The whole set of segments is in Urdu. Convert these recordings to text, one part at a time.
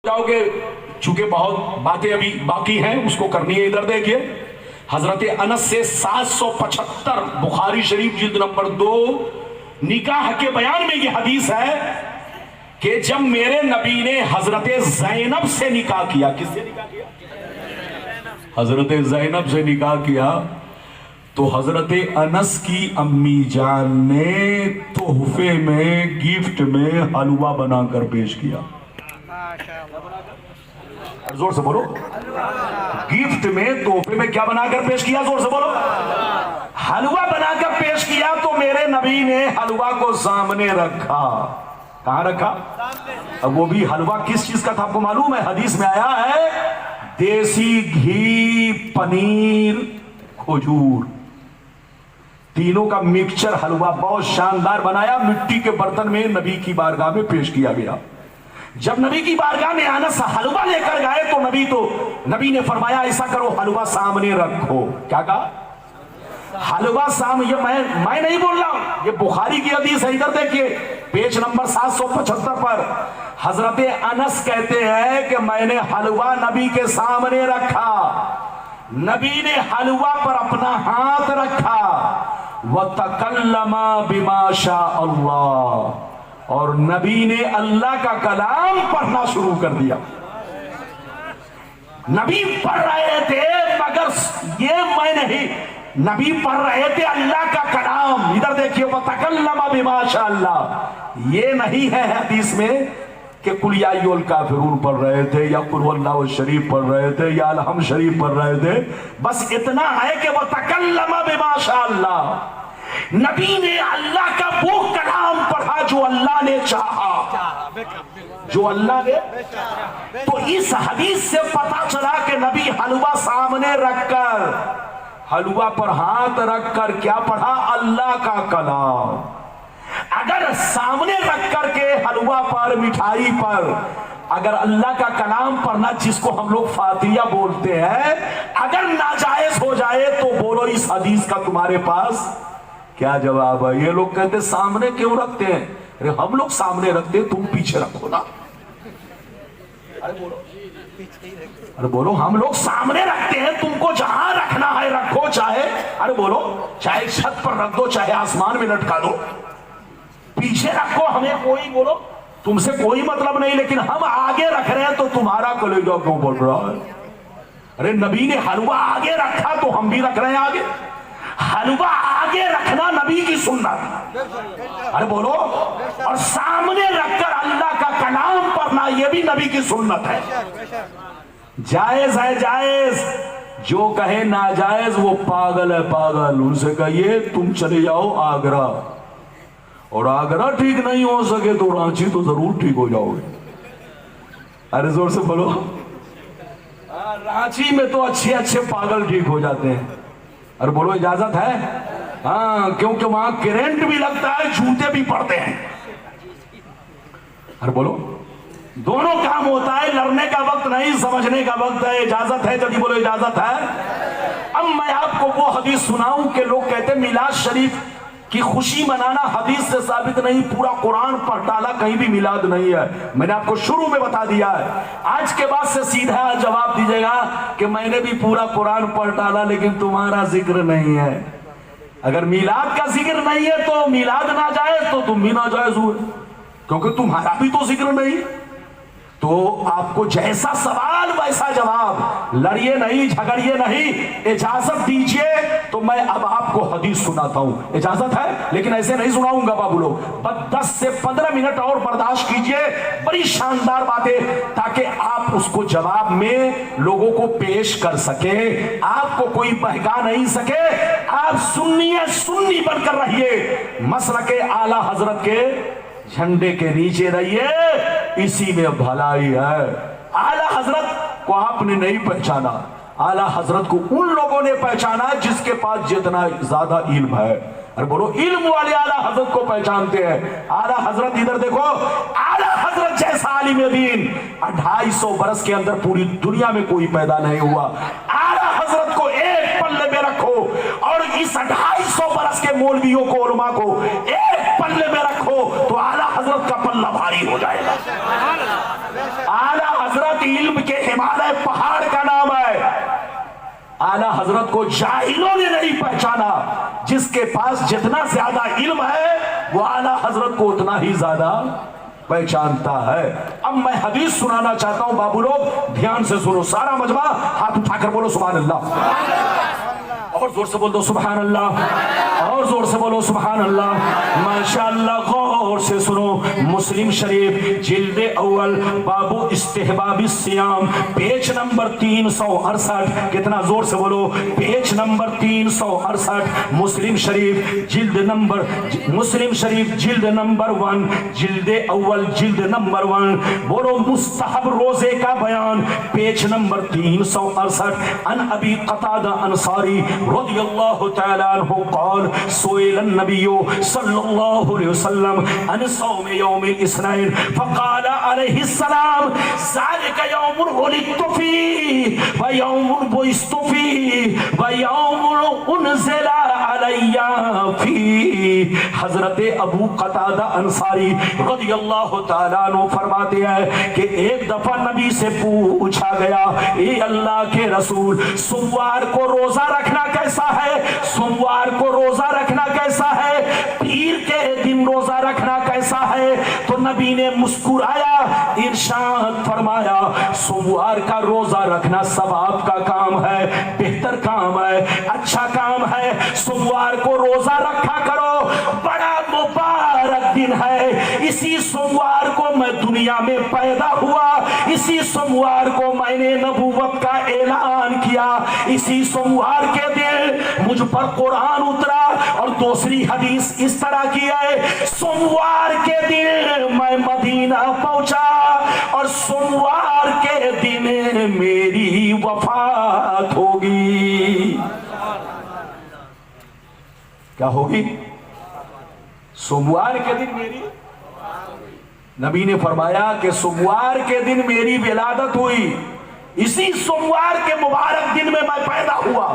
جاؤ گے چونکہ بہت باتیں ابھی باقی ہیں اس کو کرنی ہے. ادھر دیکھیے حضرت انس سے 775 بخاری شریف جلد نمبر 2 نکاح کے بیان میں یہ حدیث ہے کہ جب میرے نبی نے حضرت زینب سے نکاح کیا. کس سے نکاح کیا؟ حضرت زینب سے نکاح کیا تو حضرت انس کی امی جان نے تحفے میں گفٹ میں حلوہ بنا کر پیش کیا. زور سے بولو. گفٹ میں تحفے میں کیا بنا کر پیش کیا؟ زور سے بولو. حلوہ بنا کر پیش کیا تو میرے نبی نے حلوہ کو سامنے رکھا. کہاں رکھا؟ اب وہ بھی حلوہ کس چیز کا تھا آپ کو معلوم ہے؟ حدیث میں آیا ہے دیسی گھی، پنیر، کھجور، تینوں کا مکسچر حلوہ بہت شاندار بنایا. مٹی کے برتن میں نبی کی بارگاہ میں پیش کیا گیا. جب نبی کی بارگاہ میں انس حلوہ لے کر گئے تو نبی نے فرمایا ایسا کرو حلوہ سامنے رکھو. کیا کہا؟ حلوہ سامنے. یہ میں نہیں بول رہا ہوں، یہ بخاری کی حدیث ہے. ادھر دیکھیے پیج نمبر 775 پر حضرت انس کہتے ہیں کہ میں نے حلوہ نبی کے سامنے رکھا. نبی نے حلوہ پر اپنا ہاتھ رکھا. وَتَكَلَّمَا بِمَا شَاءَ اللَّهُ، اور نبی نے اللہ کا کلام پڑھنا شروع کر دیا. نبی پڑھ رہے تھے مگر یہ میں نہیں، نبی پڑھ رہے تھے اللہ کا کلام. ادھر دیکھیے وَتَكَلَّمَ بِمَا شَاءَ اللَّهُ. یہ نہیں ہے حدیث میں کہ قُلْ يَا أَيُّهَا الْكَافِرُونَ پڑھ رہے تھے یا قُلْ هُوَ اللَّهُ شریف پڑھ رہے تھے یا الحمد شریف پڑھ رہے تھے. بس اتنا ہے کہ وَتَكَلَّمَ بِمَا شَاءَ اللَّهُ. نبی نے اللہ کا وہ کلام پڑھا جو اللہ نے چاہا، جو اللہ نے. تو اس حدیث سے پتا چلا کہ نبی حلوہ سامنے رکھ کر، حلوہ پر ہاتھ رکھ کر کیا پڑھا؟ اللہ کا کلام. اگر سامنے رکھ کر کے حلوہ پر، مٹھائی پر اگر اللہ کا کلام پڑھنا جس کو ہم لوگ فاتحہ بولتے ہیں اگر ناجائز ہو جائے تو بولو اس حدیث کا تمہارے پاس کیا جواب ہے؟ یہ لوگ کہتے سامنے کیوں رکھتے ہیں؟ ارے ہم لوگ سامنے رکھتے تم پیچھے رکھو نا. ارے بولو ہم لوگ سامنے رکھتے ہیں، تم کو جہاں رکھنا ہے رکھو. چاہے ارے بولو چاہے چھت پر رکھ دو، چاہے آسمان میں لٹکا دو، پیچھے رکھو. ہمیں کوئی بولو تم سے کوئی مطلب نہیں، لیکن ہم آگے رکھ رہے ہیں تو تمہارا کلیجہ کیوں بول رہا ہے؟ ارے نبی نے حلوہ آگے رکھا تو ہم بھی رکھ رہے ہیں آگے. حلوہ آگے رکھنا نبی کی سنت. ارے بولو اور سامنے رکھ کر اللہ کا کلام پڑھنا یہ بھی نبی کی سنت ہے. جائز ہے جائز. جو کہے ناجائز وہ پاگل ہے پاگل. ان سے کہیے تم چلے جاؤ آگرہ، اور آگرہ ٹھیک نہیں ہو سکے تو رانچی تو ضرور ٹھیک ہو جاؤ گے. ارے زور سے بولو. رانچی میں تو اچھے اچھے پاگل ٹھیک ہو جاتے ہیں. ارے بولو اجازت ہے؟ ہاں کیونکہ وہاں کرنٹ بھی لگتا ہے، جوتے بھی پڑتے ہیں. ارے بولو دونوں کام ہوتا ہے. لڑنے کا وقت نہیں، سمجھنے کا وقت ہے. اجازت ہے؟ جلدی بولو اجازت ہے. اب میں آپ کو وہ حدیث سناؤں کہ لوگ کہتے ہیں میلاد شریف کی خوشی منانا حدیث سے ثابت نہیں، پورا قرآن پڑھ ڈالا، کہیں بھی میلاد نہیں ہے. میں نے آپ کو شروع میں بتا دیا ہے. آج کے بعد سے سیدھا جواب دیجیے گا کہ میں نے بھی پورا قرآن پڑھ ڈالا لیکن تمہارا ذکر نہیں ہے. اگر میلاد کا ذکر نہیں ہے تو میلاد ناجائز، تو تم بھی ناجائز ہوئے کیونکہ تمہارا بھی تو ذکر نہیں. تو آپ کو جیسا سوال ویسا جواب. لڑیے نہیں، جھگڑیے نہیں. اجازت دیجئے تو میں اب آپ کو حدیث سناتا ہوں. اجازت ہے؟ لیکن ایسے نہیں سناؤں گا بابو لوگ. بس 10 سے 15 منٹ اور برداشت کیجئے. بڑی شاندار باتیں تاکہ آپ اس کو جواب میں لوگوں کو پیش کر سکیں. آپ کو کوئی بہکا نہیں سکے. آپ سنی بن کر رہیے. مسلک اعلی حضرت کے جھنڈے کے نیچے رہیے، اسی میں بھلائی ہے. اعلی حضرت کو آپ نے نہیں پہچانا، اعلی حضرت کو ان لوگوں نے پہچانا جس کے پاس جتنا زیادہ علم ہے. ارے بولو علم والے اعلی حضرت کو پہچانتے ہیں. اعلی حضرت ادھر دیکھو، اعلی حضرت جیسا عالم دین 250 برس کے اندر پوری دنیا میں کوئی پیدا نہیں ہوا. اعلی حضرت کو ایک پلے میں رکھو اور اس 250 برس کے مولویوں کو، علماء کو ایک پلے میں رکھو تو اعلی حضرت کا پلہ بھاری ہو جائے گا. اعلی حضرت حضرت علم کے ہمالیہ پہاڑ کا نام ہے. اعلیٰ حضرت کو جاہلوں نے نہیں پہچانا. جس کے پاس جتنا زیادہ علم ہے وہ اعلیٰ حضرت کو اتنا ہی زیادہ پہچانتا ہے. اب میں حدیث سنانا چاہتا ہوں بابو لوگ دھیان سے سنو. سارا مجمع ہاتھ اٹھا کر بولو سبحان اللہ. اور زور سے بول دو سبحان اللہ. اور زور سے بولو سبحان اللہ. ماشاءاللہ غور سے سنو. مسلم شریف جلد اول بابو استحباب الصیام پیج نمبر 368. کتنا زور سے بولو. Page number 368. مسلم شریف جلد نمبر 1 جلد اول جلد نمبر 1. بولو مستحب روزے کا بیان پیج نمبر 368. ان ابی قتادہ انصاری رضی اللہ تعالی عنہ قال سئل النبی صلی اللہ علیہ وسلم عن صوم یوم الاثنین فقال علیہ السلام ذلك یوم ولدت فیہ ویوم بعثت فیہ ویوم انزل علی فیہ. حضرت ابو قتادہ انصاری رضی اللہ تعالیٰ عنہ فرماتے ہیں کہ ایک دفعہ نبی سے پوچھا گیا اے اللہ کے رسول سوار کو روزہ رکھنا کیسا ہے؟ سوموار کو روزہ رکھنا کیسا ہے؟ پیر کے دن روزہ رکھنا کیسا ہے؟ تو نبی نے مسکرایا ارشاد فرمایا سوموار کا روزہ رکھنا ثواب کا کام ہے, بہتر کام ہے, اچھا کام ہے. سوموار کو روزہ رکھا کرو, بڑا مبارک دن ہے. اسی سوموار کو میں دنیا میں پیدا ہوا, اسی سوموار کو میں نے نبوت کا اعلان کیا, اسی سوموار کے دن مجھ پر قرآن اترا. اور دوسری حدیث اس طرح کی ہے سوموار کے دن میں مدینہ پہنچا اور سوموار کے دن میری وفات ہوگی. کیا ہوگی؟ سوموار کے دن میری. نبی نے فرمایا کہ سوموار کے دن میری ولادت ہوئی, اسی سوموار کے مبارک دن میں میں پیدا ہوا,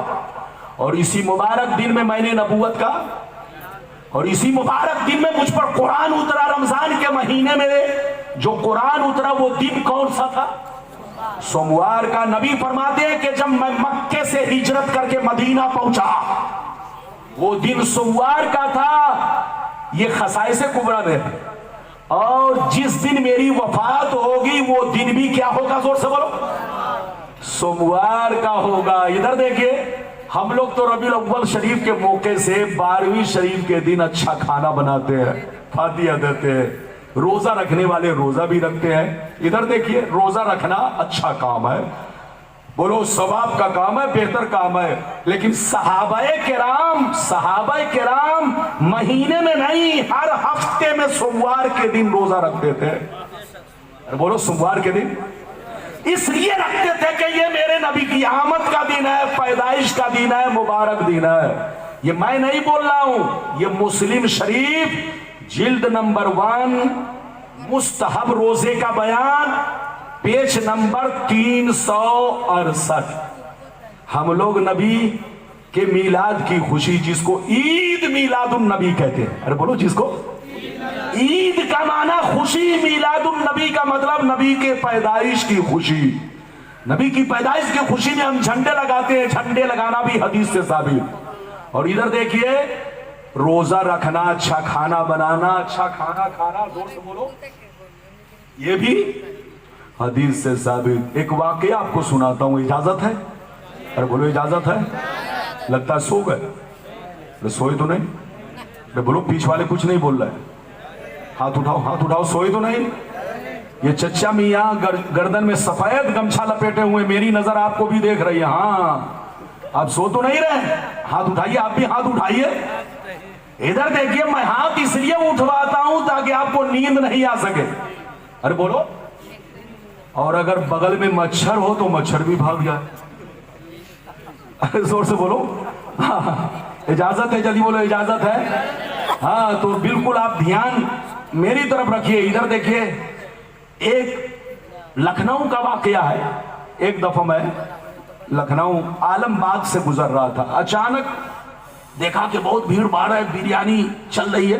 اور اسی مبارک دن میں نے نبوت کا, اور اسی مبارک دن میں مجھ پر قرآن اترا. رمضان کے مہینے میں جو قرآن اترا وہ دن کون سا تھا؟ سوموار کا. نبی فرماتے ہیں کہ جب میں مکے سے ہجرت کر کے مدینہ پہنچا وہ دن سوموار کا تھا. یہ خصائص کبریٰ میں. اور جس دن میری وفات ہوگی وہ دن بھی کیا ہوگا؟ زور سے بولو, سوموار کا ہوگا. ادھر دیکھیے ہم لوگ تو ربیع الاول شریف کے موقع سے 12ویں شریف کے دن اچھا کھانا بناتے ہیں, فاتحہ دیتے ہیں. روزہ رکھنے والے روزہ بھی رکھتے ہیں. ادھر دیکھیے روزہ رکھنا اچھا کام ہے, بولو ثواب کا کام ہے, بہتر کام ہے. لیکن صحابہ کرام مہینے میں نہیں ہر ہفتے میں سوموار کے دن روزہ رکھتے تھے. بولو سوموار کے دن اس لیے رکھتے تھے کہ یہ میرے نبی کی آمد کا دن ہے, پیدائش کا دن ہے, مبارک دن ہے. یہ میں نہیں بول رہا ہوں, یہ مسلم شریف جلد نمبر 1 مستحب روزے کا بیان پیج نمبر 368. ہم لوگ نبی کے میلاد کی خوشی, جس کو عید میلاد النبی کہتے ہیں. ارے بولو جس کو عید کا معنی خوشی, میلاد النبی کا مطلب نبی کے پیدائش کی خوشی. نبی کی پیدائش کی خوشی میں ہم جھنڈے لگاتے ہیں. جھنڈے لگانا بھی حدیث سے ثابت. اور ادھر دیکھیے روزہ رکھنا, اچھا کھانا بنانا, اچھا کھانا کھانا, زور سے بولو, یہ بھی حدیث سے ثابت. ایک واقعہ آپ کو سناتا ہوں, اجازت ہے؟ ارے بولو اجازت ہے. لگتا ہے سو گئے. سوئے تو نہیں؟ ارے بولو پیچھے والے کچھ نہیں بول رہے. ہاتھ اٹھاؤ. سوئے تو نہیں؟ یہ چچا میاں گردن میں سفید گمچھا لپیٹے ہوئے, میری نظر آپ کو بھی دیکھ رہی ہے. ہاں آپ سو تو نہیں رہے؟ ہاتھ اٹھائیے, آپ بھی ہاتھ اٹھائیے. ادھر دیکھیے میں ہاتھ اس لیے اٹھواتا ہوں تاکہ آپ کو نیند نہیں آ سکے. ارے بولو. اور اگر بغل میں مچھر ہو تو مچھر بھی بھاگ جائے. زور سے بولو. اجازت ہے؟ جلدی بولو اجازت ہے. ہاں تو بالکل آپ دھیان میری طرف رکھیے. ادھر دیکھیے ایک لکھنؤ کا واقعہ ہے. ایک دفعہ میں لکھنؤ عالم باغ سے گزر رہا تھا. اچانک دیکھا کہ بہت بھیڑ بھاڑ ہے, بریانی چل رہی ہے.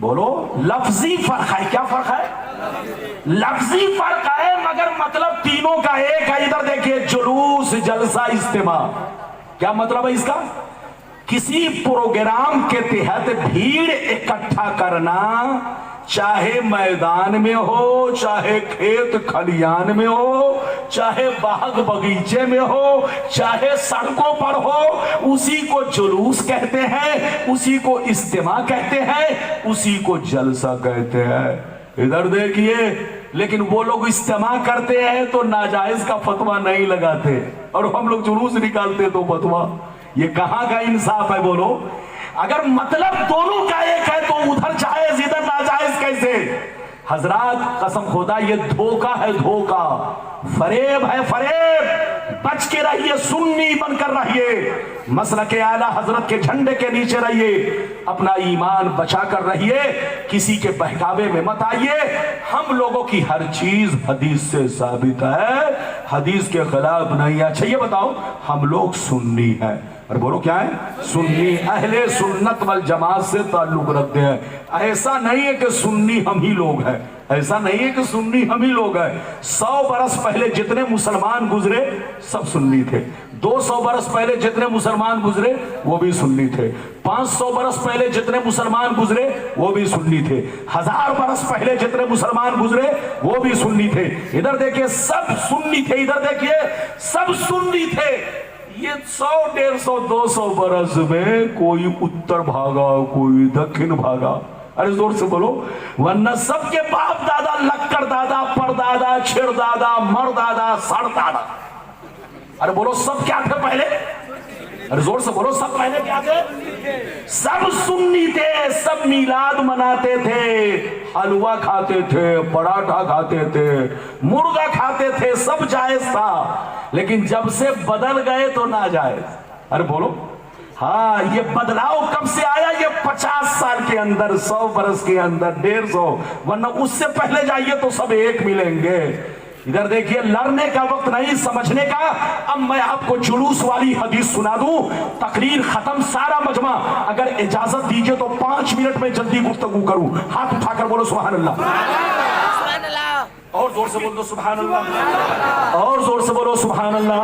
بولو لفظی فرق ہے. کیا فرق ہے؟ لفظی فرق ہے مگر مطلب تینوں کا ایک ہے. ادھر دیکھیے جلوس جلسہ اجتماع کیا مطلب ہے اس کا؟ کسی پروگرام کے تحت بھیڑ اکٹھا کرنا، چاہے میدان میں ہو، چاہے کھیت کھلیان میں ہو، چاہے باغ بغیچے میں ہو، چاہے سڑکوں پر ہو، اسی کو جلوس کہتے ہیں، اسی کو اجتماع کہتے ہیں، اسی کو جلسہ کہتے ہیں. ادھر دیکھیے لیکن وہ لوگ اجتماع کرتے ہیں تو ناجائز کا فتویٰ نہیں لگاتے، اور ہم لوگ جلوس نکالتے تو فتویٰ. یہ کہاں کا انصاف ہے بولو؟ اگر مطلب دونوں کا ایک ہے تو ادھر جائز ادھر ناجائز کیسے؟ حضرات قسم خدا یہ دھوکہ ہے، دھوکہ، فریب ہے، فریب. بچ کے رہیے، سنی بن کر رہیے، مسلک اعلیٰ حضرت کے جھنڈے کے نیچے رہیے، اپنا ایمان بچا کر رہیے، کسی کے بہکاوے میں مت آئیے. ہم لوگوں کی ہر چیز حدیث سے ثابت ہے، حدیث کے خلاف نہیں ہے. اچھا یہ بتاؤ ہم لوگ سنی ہیں، اور بولو کیا ہے؟ سنی، اہل سنت والجماعت سے تعلق رکھتے ہیں. ایسا نہیں ہے کہ سنی ہم ہی لوگ ہیں، ایسا نہیں ہے کہ سنی ہم ہی لوگ ہیں. 100 برس پہلے جتنے مسلمان گزرے سب سنی تھے. 200 برس پہلے جتنے مسلمان گزرے وہ بھی سنی تھے. 500 برس پہلے جتنے مسلمان گزرے وہ بھی سنی تھے. 1000 برس پہلے جتنے مسلمان گزرے وہ بھی سنی تھے. ادھر دیکھیے سب سنی تھے، ادھر دیکھیے سب سنی تھے. یہ 100 150 200 برس میں کوئی اتر بھاگا، کوئی دکن بھاگا. ارے زور سے بولو. ورنہ سب کے باپ دادا، لکڑ دادا، پر دادا، چھڑ دادا، مر دادا، سڑ دادا. ارے بولو سب کیا تھے پہلے؟ ارے زور سے بولو سب پہلے کیا تھے؟ سب سنی تھے، سب میلاد مناتے تھے، حلوہ کھاتے تھے، پراٹھا کھاتے تھے، مرغا کھاتے تھے، سب جائز تھا. لیکن جب سے بدل گئے تو ناجائز. ارے بولو ہاں. یہ بدلاؤ کب سے آیا؟ یہ 50 سال کے اندر، 100 برس کے اندر، 150. ورنہ اس سے پہلے جائیے تو سب ایک ملیں گے. ادھر دیکھیے لڑنے کا وقت نہیں، سمجھنے کا. اب میں آپ کو جلوس والی حدیث سنا دوں، تقریر ختم، سارا مجمع. اگر اجازت دیجئے تو 5 منٹ میں جلدی گفتگو کروں. ہاتھ اٹھا کر بولو سبحان اللہ. اور زور سے بول دو سبحان اللہ، اور زور سے بولو سبحان اللہ.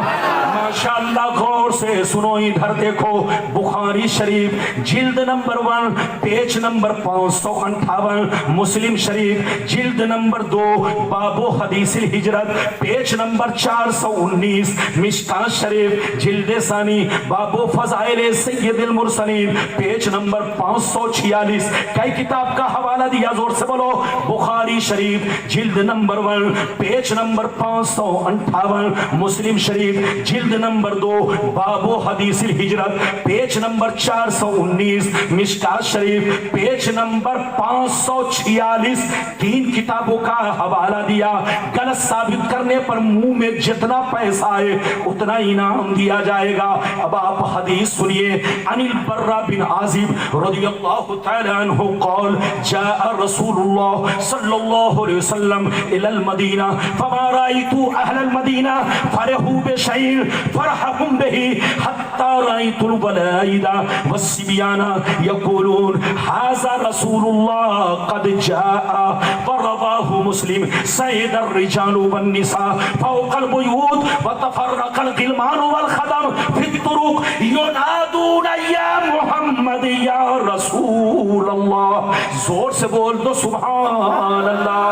ماشاءاللہ غور سے سنو. ادھر دیکھو بخاری شریف جلد نمبر 1 پیج نمبر 558، مسلم شریف جلد نمبر 2 باب حدیث الہجرت پیج نمبر 419، مشکاۃ شریف جلد ثانی باب فضائل سید المرسلین پیج نمبر 546. کئی کتاب کا حوالہ دیا؟ زور سے بولو. بخاری شریف جلد نمبر 1 پیج نمبر 558، مسلم شریف جلد نمبر 2 باب حدیث الہجرت پیج نمبر 419، مشکاۃ شریف پیج نمبر 546. 3 کتابوں کا حوالہ دیا. غلط ثابت کرنے پر منہ میں جتنا پیسہ آئے اتنا انعام دیا جائے گا. اب آپ حدیث سنیے. عن البراء بن عازب رضی اللہ تعالی عنہ قال جاء رسول اللہ صلی اللہ علیہ وسلم الى المدینہ فما رأیت اہل المدینہ فرحوا بشیء فرحهم به حتى رأیت الولائد والصبیان یقولون هذا رسول اللہ قد جاء. ورواه مسلم سید الرجال والنساء فوق البیوت وتفرق الغلمان والخدم في الطرق ينادون یا محمد یا رسول اللہ. زور سے بول دو سبحان اللہ.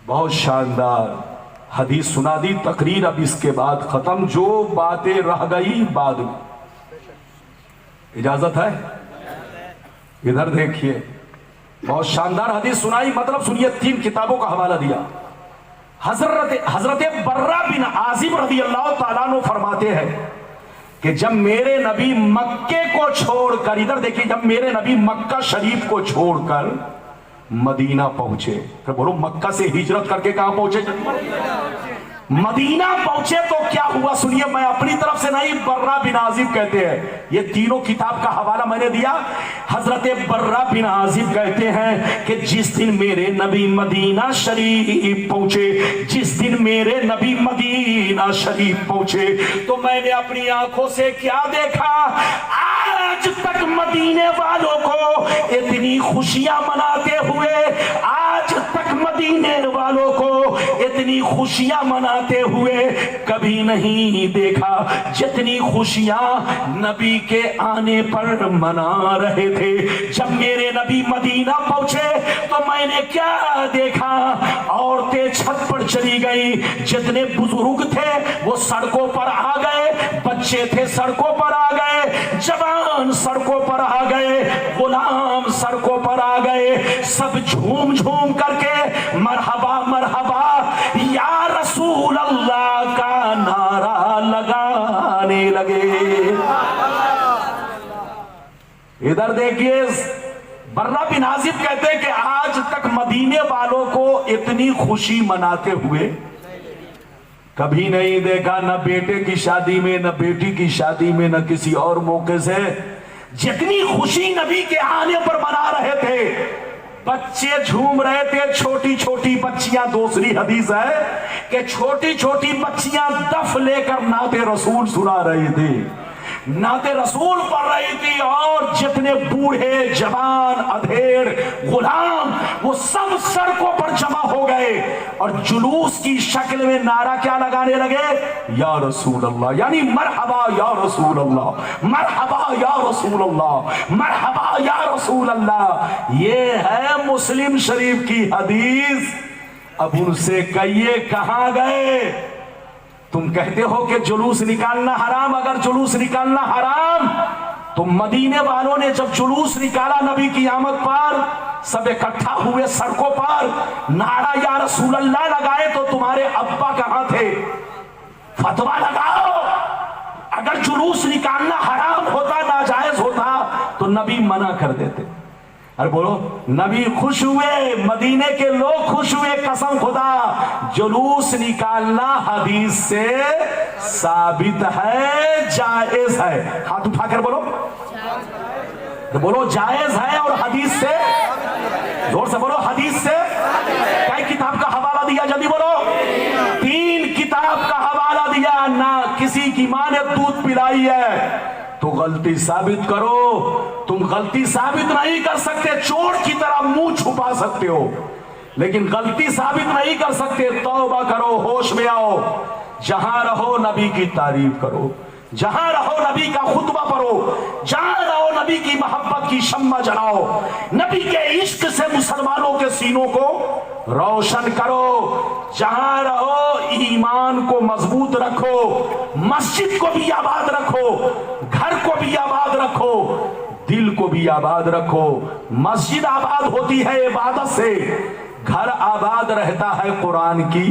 بہت شاندار حدیث سنا دی. تقریر اب اس کے بعد ختم. جو باتیں رہ گئی بعد میں. اجازت ہے؟ ادھر دیکھیے بہت شاندار حدیث سنائی. مطلب سنیے. 3 کتابوں کا حوالہ دیا. حضرت براء بن عازب رضی اللہ تعالیٰ عنہ فرماتے ہیں کہ جب میرے نبی مکے کو چھوڑ کر، ادھر دیکھیے، جب میرے نبی مکہ شریف کو چھوڑ کر مدینہ پہنچے. پھر بولو مکہ سے ہجرت کر کے کہاں پہنچے؟ مدینہ پہنچے تو کیا ہوا؟ سنیے. میں اپنی طرف سے نہیں، براء بن عازب کہتے ہیں. یہ تینوں کتاب کا حوالہ میں نے دیا. حضرت براء بن عازب کہتے ہیں کہ جس دن میرے نبی مدینہ شریف پہنچے، جس دن میرے نبی مدینہ شریف پہنچے تو میں نے اپنی آنکھوں سے کیا دیکھا؟ آج تک مدینے والوں کو اتنی خوشیاں مناتے ہوئے، آج تک مدینے والوں کو اتنی خوشیاں مناتے ہوئے کبھی نہیں دیکھا جتنی خوشیاں نبی کے آنے پر منا رہے تھے۔ جب میرے نبی مدینہ پہنچے تو میں نے کیا دیکھا، عورتیں چھت پر چلی گئی، جتنے بزرگ تھے وہ سڑکوں پر آ گئے، بچے تھے سڑکوں پر آ گئے، جوان سڑکوں پر آ گئے، غلام سڑکوں پر آ گئے، سب جھوم جھوم کر کے مرحبا مرحبا یا رسول اللہ کا نعرہ لگانے لگے۔ ادھر دیکھیے، برہ بن عازب کہتے ہیں کہ آج تک مدینے والوں کو اتنی خوشی مناتے ہوئے کبھی نہیں دیکھا، نہ بیٹے کی شادی میں، نہ بیٹی کی شادی میں، نہ کسی اور موقع سے جتنی خوشی نبی کے آنے پر منا رہے تھے۔ بچے جھوم رہے تھے، چھوٹی چھوٹی بچیاں، دوسری حدیث ہے کہ چھوٹی چھوٹی بچیاں دف لے کر نعت رسول سنا رہی تھی، نعت رسول پڑھ رہی تھی، اور جتنے بوڑھے جوان ادھیڑ غلام وہ سب سڑکوں پر جمع ہو گئے اور جلوس کی شکل میں نعرہ کیا لگانے لگے، یا رسول اللہ، یعنی مرحبا یا رسول اللہ، مرحبا یا رسول اللہ، مرحبا یا رسول اللہ۔ یہ ہے مسلم شریف کی حدیث۔ اب ان سے کہیے کہاں گئے؟ تم کہتے ہو کہ جلوس نکالنا حرام، اگر جلوس نکالنا حرام تو مدینے والوں نے جب جلوس نکالا نبی کی آمد پر، سب اکٹھا ہوئے سڑکوں پر، نعرہ یا رسول اللہ لگائے تو تمہارے ابا کہاں تھے؟ فتویٰ لگاؤ۔ اگر جلوس نکالنا حرام ہوتا، ناجائز ہوتا تو نبی منع کر دیتے۔ ارے بولو، نبی خوش ہوئے، مدینے کے لوگ خوش ہوئے، قسم خدا جلوس نکالنا حدیث سے ثابت ہے، جائز ہے۔ ہاتھ اٹھا کر بولو، بولو جائز ہے، اور حدیث سے، زور سے بولو، حدیث سے۔ کئی کتاب کا حوالہ دیا؟ جلدی بولو۔ 3 کتاب کا حوالہ دیا۔ نہ کسی کی ماں نے دودھ پلائی ہے تو غلطی ثابت کرو، تم غلطی ثابت نہیں کر سکتے، چور کی طرح منہ چھپا سکتے ہو، لیکن غلطی ثابت نہیں کر سکتے۔ توبہ کرو، ہوش میں آؤ، جہاں رہو نبی کی تعریف کرو، جہاں رہو نبی کا خطبہ پڑھو، جہاں رہو نبی کی محبت کی شمع جلاؤ، نبی کے عشق سے مسلمانوں کے سینوں کو روشن کرو، جہاں رہو ایمان کو مضبوط رکھو، مسجد کو بھی آباد رکھو، گھر کو بھی آباد رکھو، دل کو بھی آباد رکھو۔ مسجد آباد ہوتی ہے عبادت سے، گھر آباد رہتا ہے قرآن کی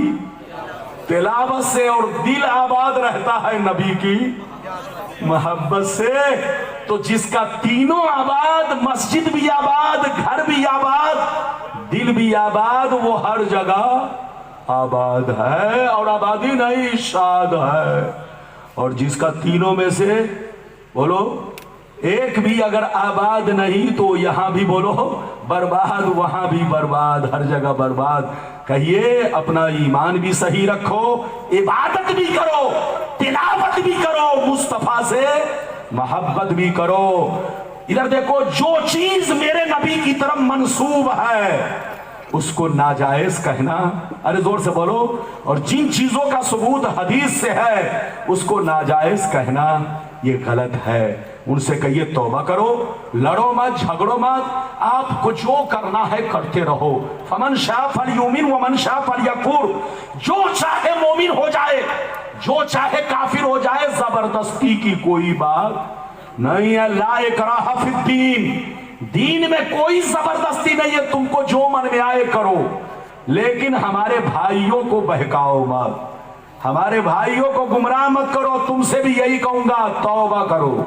تلاوت سے، اور دل آباد رہتا ہے نبی کی محبت سے۔ تو جس کا تینوں آباد، مسجد بھی آباد، گھر بھی آباد، دل بھی آباد، وہ ہر جگہ آباد ہے، اور آبادی نہیں شاد ہے۔ اور جس کا تینوں میں سے بولو ایک بھی اگر آباد نہیں تو یہاں بھی بولو برباد، وہاں بھی برباد، ہر جگہ برباد۔ کہیے اپنا ایمان بھی صحیح رکھو، عبادت بھی کرو، تلاوت بھی کرو، مصطفیٰ سے محبت بھی کرو۔ ادھر دیکھو، جو چیز میرے نبی کی طرف منسوب ہے اس کو ناجائز کہنا، ارے زور سے بولو، اور جن چیزوں کا ثبوت حدیث سے ہے اس کو ناجائز کہنا یہ غلط ہے۔ ان سے کہیے توبہ کرو، لڑو مت، جھگڑو مت، آپ کو جو کرنا ہے کرتے رہو۔ فمن شاء فلیؤمن ومن شاء فلیکفر، جو چاہے مومن ہو جائے، جو چاہے کافر ہو جائے، زبردستی کی کوئی بات نہیں ہے۔ لا اکراہ فی الدین، دین میں کوئی زبردستی نہیں ہے، تم کو جو من میں آئے کرو، لیکن ہمارے بھائیوں کو بہکاؤ مت، ہمارے بھائیوں کو گمراہ مت کرو۔ تم سے بھی یہی کہوں گا، توبہ کرو،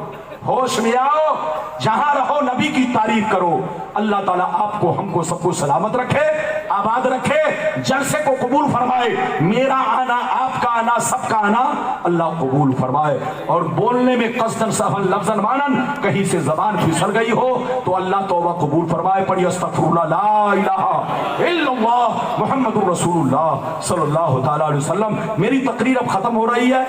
ہوش میں آؤ، جہاں رہو نبی کی تعریف کرو۔ اللہ تعالیٰ آپ کو، ہم کو، سب کو سلامت رکھے، آباد رکھے، جلسے کو قبول فرمائے۔ میرا آنا، آپ کا آنا، سب کا آنا اللہ قبول فرمائے۔ اور بولنے میں قصداً سہواً لفظاً معناً کہیں سے زبان پھسل گئی ہو تو اللہ توبہ قبول فرمائے۔ پڑھی استغفر اللہ، لا الہ الا اللہ محمد الرسول اللہ صلی اللہ تعالیٰ علیہ وسلم۔ میری تقریر اب ختم ہو رہی ہے۔